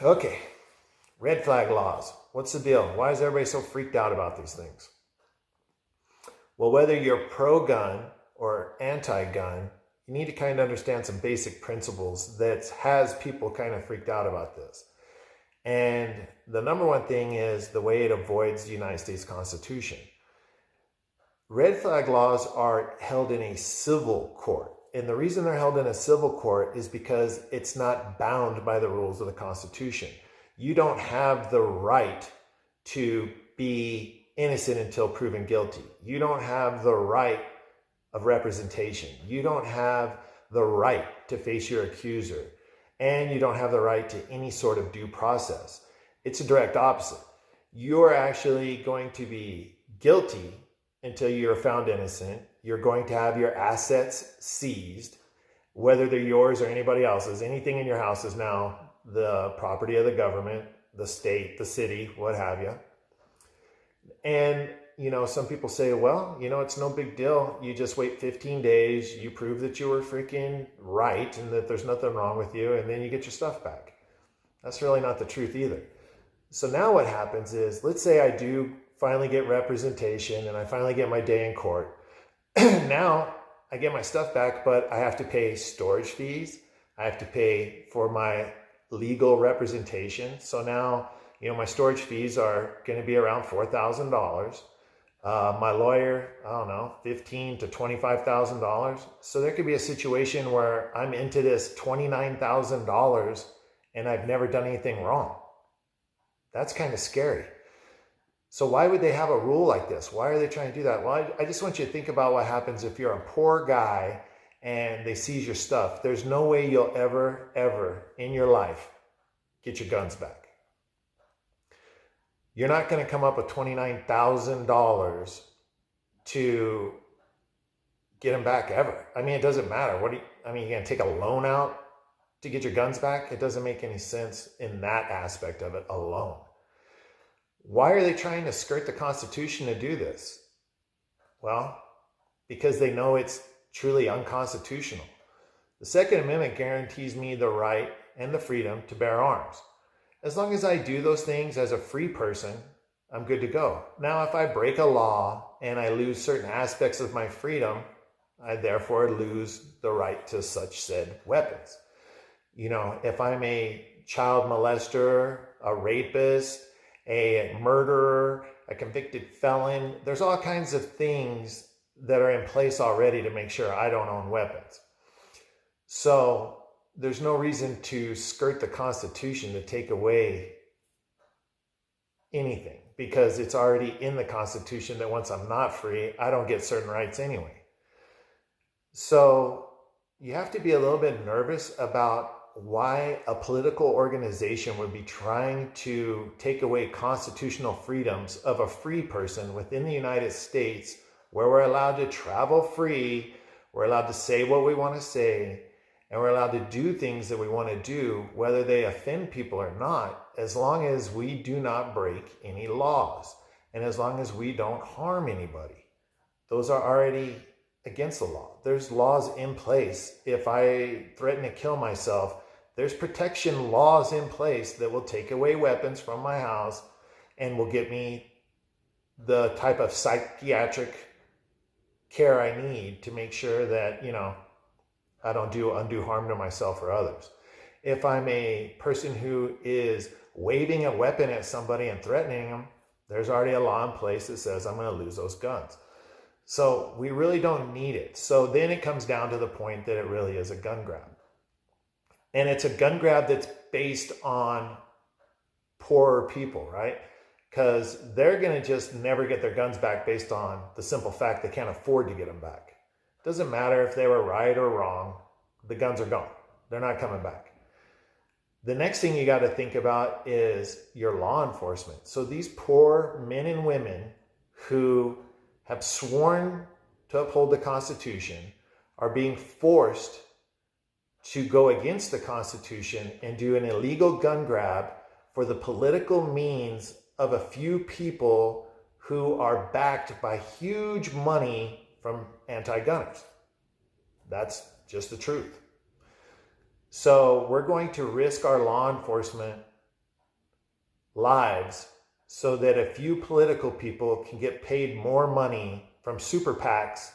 Okay, red flag laws. What's the deal? Why is everybody so freaked out about these things? Well, whether you're pro-gun or anti-gun, you need to kind of understand some basic principles that has people kind of freaked out about this. And the number one thing is the way it avoids the United States Constitution. Red flag laws are held in a civil court. And the reason they're held in a civil court is because it's not bound by the rules of the Constitution. You don't have the right to be innocent until proven guilty. You don't have the right of representation. You don't have the right to face your accuser. And you don't have the right to any sort of due process. It's a direct opposite. You're actually going to be guilty until you're found innocent. You're going to have your assets seized, whether they're yours or anybody else's. Anything in your house is now the property of the government, the state, the city, what have you. And, some people say, well, it's no big deal. You just wait 15 days. You prove that you were freaking right and that there's nothing wrong with you. And then you get your stuff back. That's really not the truth either. So now what happens is, let's say I do finally get representation and I finally get my day in court. Now I get my stuff back, but I have to pay storage fees. I have to pay for my legal representation. So now, my storage fees are going to be around $4,000. My lawyer, I don't know, $15,000 to $25,000. So there could be a situation where I'm into this $29,000 and I've never done anything wrong. That's kind of scary. So why would they have a rule like this? Why are they trying to do that? Well, I just want you to think about what happens if you're a poor guy and they seize your stuff. There's no way you'll ever in your life get your guns back. You're not going to come up with $29,000 to get them back ever. I mean, it doesn't matter. You're going to take a loan out to get your guns back? It doesn't make any sense in that aspect of it alone. Why are they trying to skirt the Constitution to do this? Well, because they know it's truly unconstitutional. The Second Amendment guarantees me the right and the freedom to bear arms. As long as I do those things as a free person, I'm good to go. Now, if I break a law and I lose certain aspects of my freedom, I therefore lose the right to such said weapons. If I'm a child molester, a rapist, a murderer, a convicted felon, there's all kinds of things that are in place already to make sure I don't own weapons. So there's no reason to skirt the Constitution to take away anything, because it's already in the Constitution that once I'm not free, I don't get certain rights anyway. So you have to be a little bit nervous about why a political organization would be trying to take away constitutional freedoms of a free person within the United States, where we're allowed to travel free, we're allowed to say what we want to say, and we're allowed to do things that we want to do, whether they offend people or not, as long as we do not break any laws and as long as we don't harm anybody. Those are already against the law. There's laws in place. If I threaten to kill myself, there's protection laws in place that will take away weapons from my house and will get me the type of psychiatric care I need to make sure that, I don't do undue harm to myself or others. If I'm a person who is waving a weapon at somebody and threatening them, there's already a law in place that says I'm going to lose those guns. So we really don't need it. So then it comes down to the point that it really is a gun grab. And it's a gun grab that's based on poorer people, right? Because they're going to just never get their guns back based on the simple fact they can't afford to get them back. Doesn't matter if they were right or wrong, the guns are gone. They're not coming back. The next thing you got to think about is your law enforcement. So these poor men and women who have sworn to uphold the Constitution are being forced to go against the Constitution and do an illegal gun grab for the political means of a few people who are backed by huge money from anti-gunners. That's just the truth. So we're going to risk our law enforcement lives so that a few political people can get paid more money from super PACs.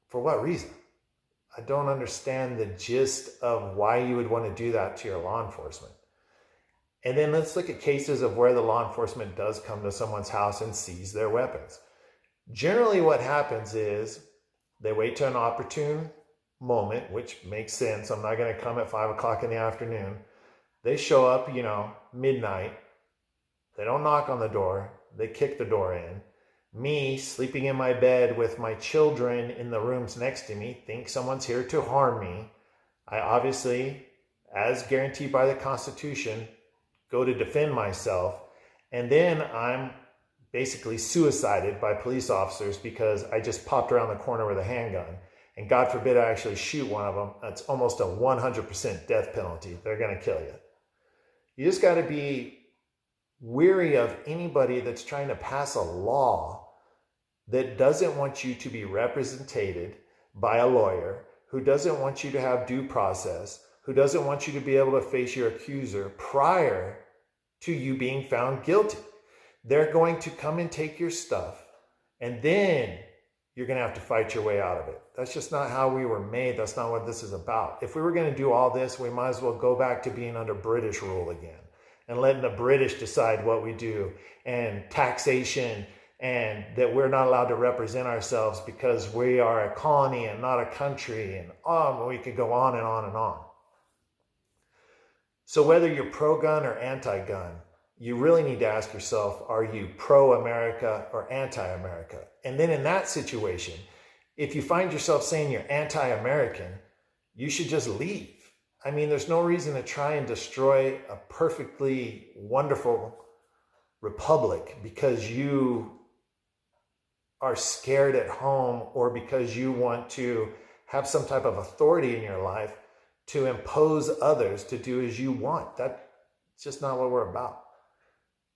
For what reason? I don't understand the gist of why you would want to do that to your law enforcement. And then let's look at cases of where the law enforcement does come to someone's house and seize their weapons. Generally what happens is they wait till an opportune moment, which makes sense. I'm not going to come at 5 o'clock in the afternoon. They show up, midnight. They don't knock on the door. They kick the door in. Me, sleeping in my bed with my children in the rooms next to me, think someone's here to harm me. I obviously, as guaranteed by the Constitution, go to defend myself. And then I'm basically suicided by police officers because I just popped around the corner with a handgun. And God forbid I actually shoot one of them. That's almost a 100% death penalty. They're going to kill you. You just got to be weary of anybody that's trying to pass a law that doesn't want you to be represented by a lawyer, who doesn't want you to have due process, who doesn't want you to be able to face your accuser prior to you being found guilty. They're going to come and take your stuff, and then you're going to have to fight your way out of it. That's just not how we were made. That's not what this is about. If we were going to do all this, we might as well go back to being under British rule again and letting the British decide what we do, and taxation, and that we're not allowed to represent ourselves because we are a colony and not a country, and we could go on and on and on. So whether you're pro-gun or anti-gun, you really need to ask yourself, are you pro-America or anti-America? And then in that situation, if you find yourself saying you're anti-American, you should just leave. I mean, there's no reason to try and destroy a perfectly wonderful republic because you are scared at home or because you want to have some type of authority in your life to impose others to do as you want. That's just not what we're about.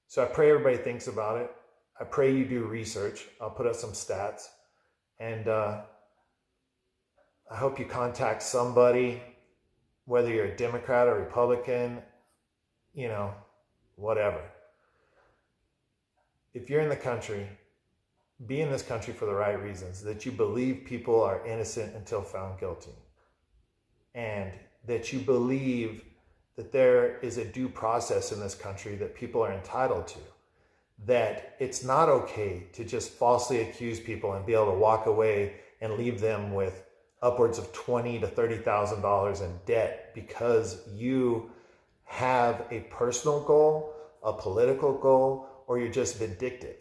So I pray everybody thinks about it. I pray you do research. I'll put up some stats. And I hope you contact somebody, whether you're a Democrat or Republican, whatever. If you're in the country, be in this country for the right reasons, that you believe people are innocent until found guilty, and that you believe that there is a due process in this country that people are entitled to, that it's not okay to just falsely accuse people and be able to walk away and leave them with upwards of $20,000 to $30,000 in debt because you have a personal goal, a political goal, or you're just vindictive.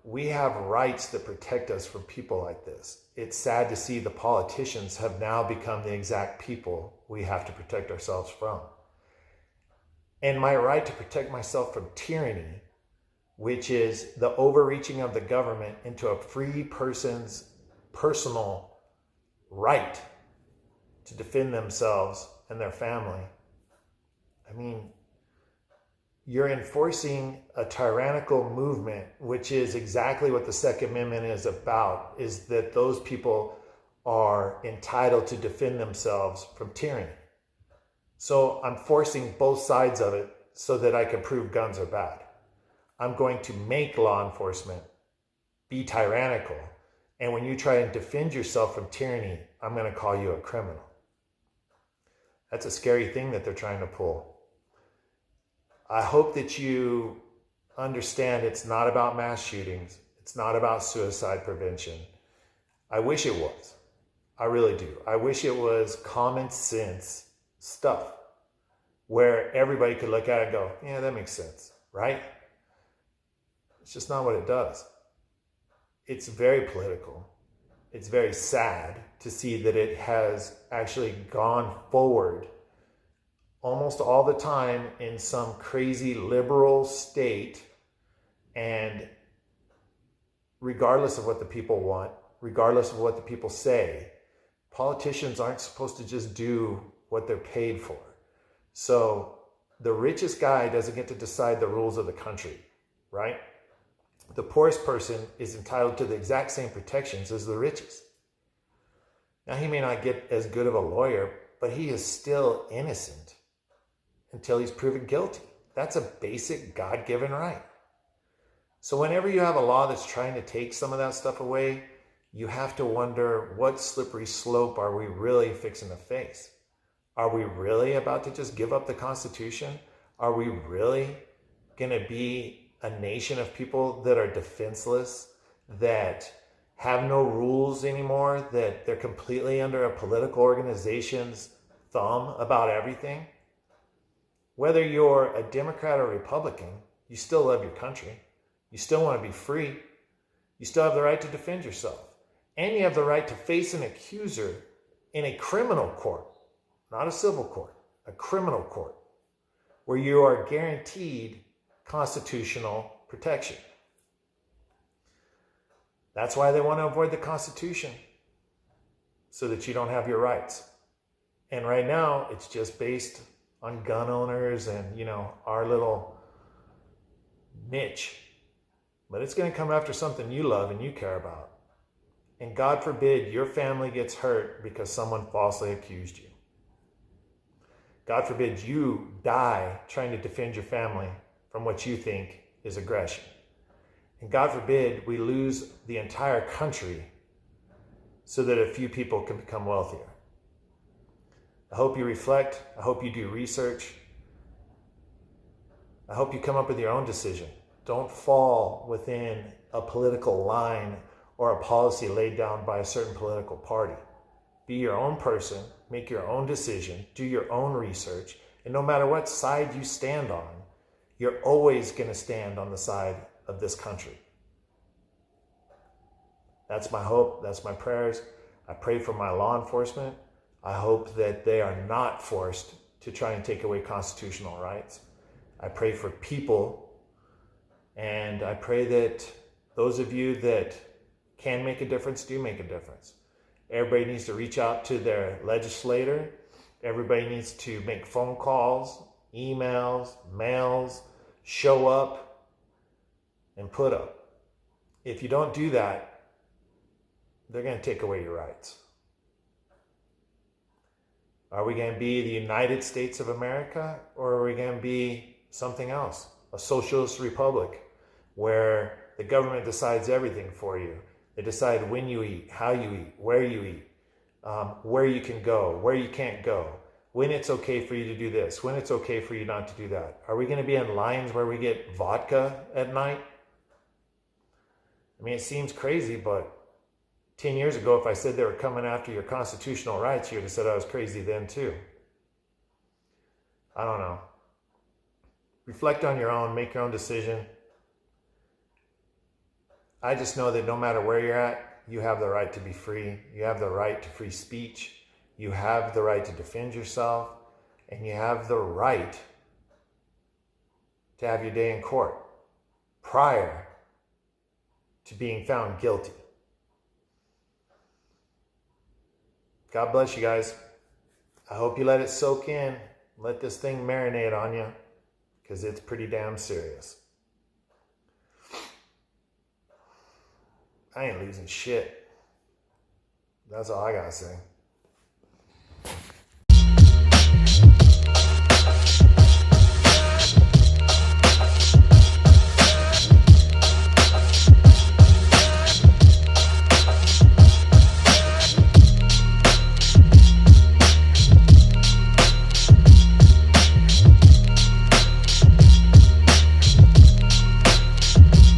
We have rights that protect us from people like this. It's sad to see the politicians have now become the exact people we have to protect ourselves from. And my right to protect myself from tyranny, which is the overreaching of the government into a free person's personal right to defend themselves and their family. I mean, you're enforcing a tyrannical movement, which is exactly what the Second Amendment is about, is that those people are entitled to defend themselves from tyranny. So I'm forcing both sides of it so that I can prove guns are bad. I'm going to make law enforcement be tyrannical. And when you try and defend yourself from tyranny, I'm going to call you a criminal. That's a scary thing that they're trying to pull. I hope that you understand it's not about mass shootings. It's not about suicide prevention. I wish it was. I really do. I wish it was common sense stuff where everybody could look at it and go, yeah, that makes sense, right? It's just not what it does. It's very political. It's very sad to see that it has actually gone forward almost all the time in some crazy liberal state, and regardless of what the people want, regardless of what the people say, politicians aren't supposed to just do what they're paid for. So the richest guy doesn't get to decide the rules of the country, right? The poorest person is entitled to the exact same protections as the richest. Now, he may not get as good of a lawyer, but he is still innocent. until he's proven guilty. That's a basic God-given right. So whenever you have a law that's trying to take some of that stuff away, you have to wonder, what slippery slope are we really fixing to face? Are we really about to just give up the Constitution? Are we really going to be a nation of people that are defenseless, that have no rules anymore, that they're completely under a political organization's thumb about everything? Whether you're a Democrat or Republican, you still love your country. You still want to be free. You still have the right to defend yourself. And you have the right to face an accuser in a criminal court, not a civil court, a criminal court, where you are guaranteed constitutional protection. That's why they want to avoid the Constitution, so that you don't have your rights. And right now, it's just based on gun owners and, our little niche. But it's going to come after something you love and you care about. And God forbid your family gets hurt because someone falsely accused you. God forbid you die trying to defend your family from what you think is aggression. And God forbid we lose the entire country so that a few people can become wealthier. I hope you reflect. I hope you do research. I hope you come up with your own decision. Don't fall within a political line or a policy laid down by a certain political party. Be your own person, make your own decision, do your own research, and no matter what side you stand on, you're always going to stand on the side of this country. That's my hope. That's my prayers. I pray for my law enforcement. I hope that they are not forced to try and take away constitutional rights. I pray for people, and I pray that those of you that can make a difference do make a difference. Everybody needs to reach out to their legislator. Everybody needs to make phone calls, emails, mails, show up, and put up. If you don't do that, they're going to take away your rights. Are we going to be the United States of America, or are we going to be something else? A socialist republic where the government decides everything for you. They decide when you eat, how you eat, where you can go, where you can't go, when it's okay for you to do this, when it's okay for you not to do that. Are we going to be in lines where we get vodka at night? I mean, it seems crazy, but 10 years ago, if I said they were coming after your constitutional rights, you would have said I was crazy then too. I don't know. Reflect on your own, make your own decision. I just know that no matter where you're at, you have the right to be free. You have the right to free speech. You have the right to defend yourself. And you have the right to have your day in court prior to being found guilty. God bless you guys. I hope you let it soak in. Let this thing marinate on you, because it's pretty damn serious. I ain't losing shit. That's all I gotta say.